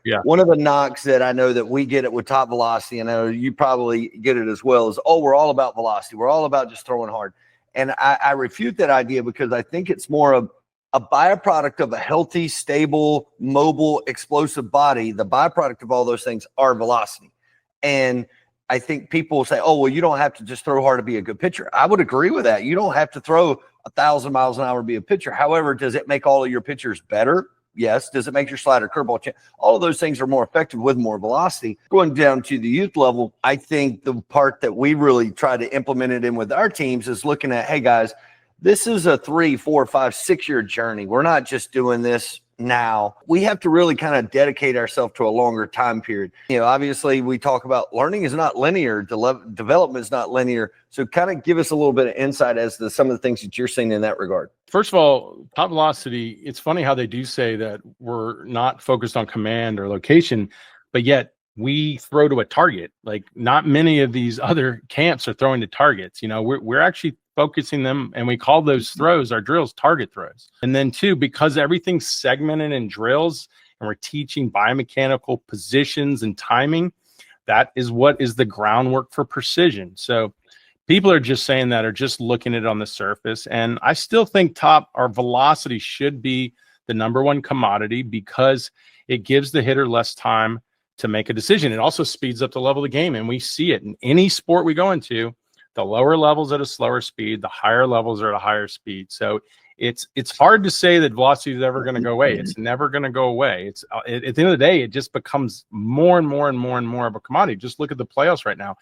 Yeah. One of the knocks that I know that we get it with Top Velocity, and I know you probably get it as well, is, oh, we're all about velocity. We're all about just throwing hard. And I refute that idea because I think it's more of a byproduct of a healthy, stable, mobile, explosive body. The byproduct of all those things are velocity. And I think people say, oh, well, you don't have to just throw hard to be a good pitcher. I would agree with that. You don't have to throw 1,000 miles an hour to be a pitcher. However, does it make all of your pitchers better? Yes. Does it make your slider, curveball, all of those things are more effective with more velocity. Going down to the youth level, I think the part that we really try to implement it in with our teams is looking at, hey, guys, this is a 3, 4, 5, 6-year journey. We're not just doing this now. We have to really kind of dedicate ourselves to a longer time period. You know, obviously we talk about learning is not linear, development is not linear. So kind of give us a little bit of insight as to some of the things that you're seeing in that regard. First of all, Top Velocity, it's funny how they do say that we're not focused on command or location, but yet we throw to a target. Like, not many of these other camps are throwing to targets. You know, we're actually focusing them, and we call those throws, our drills, target throws. And then two, because everything's segmented in drills and we're teaching biomechanical positions and timing, that is what is the groundwork for precision. So people are just saying that, are just looking at it on the surface. And I still think our velocity should be the #1 commodity because it gives the hitter less time to make a decision. It also speeds up the level of the game. And we see it in any sport we go into. The lower levels at a slower speed, the higher levels are at a higher speed. So it's hard to say that velocity is ever going to go away. It's never going to go away. It's at the end of the day, it just becomes more and more and more and more of a commodity. Just look at the playoffs right now.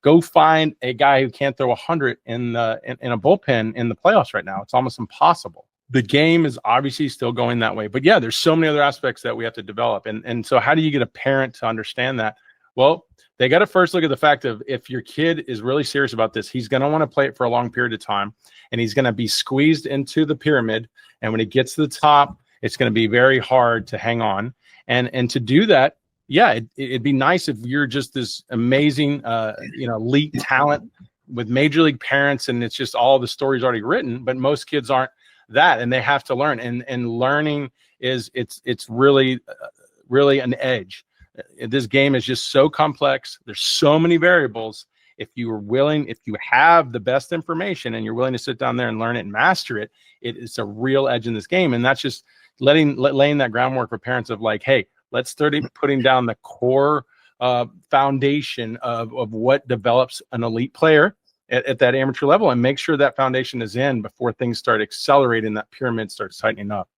Go find a guy who can't throw 100 in a bullpen in the playoffs right now. It's almost impossible. The game is obviously still going that way. But yeah, there's so many other aspects that we have to develop. And so how do you get a parent to understand that? Well, they got to first look at the fact of, if your kid is really serious about this, he's going to want to play it for a long period of time, and he's going to be squeezed into the pyramid. And when he gets to the top, it's going to be very hard to hang on. And to do that, yeah, it'd be nice if you're just this amazing, elite talent with major league parents, and it's just all the stories already written. But most kids aren't that, and they have to learn. And learning it's really an edge. This game is just so complex. There's so many variables. If you have the best information and you're willing to sit down there and learn it and master it, it's a real edge in this game. And that's just laying that groundwork for parents of like, hey, let's start putting down the core foundation of what develops an elite player at that amateur level, and make sure that foundation is in before things start accelerating, that pyramid starts tightening up.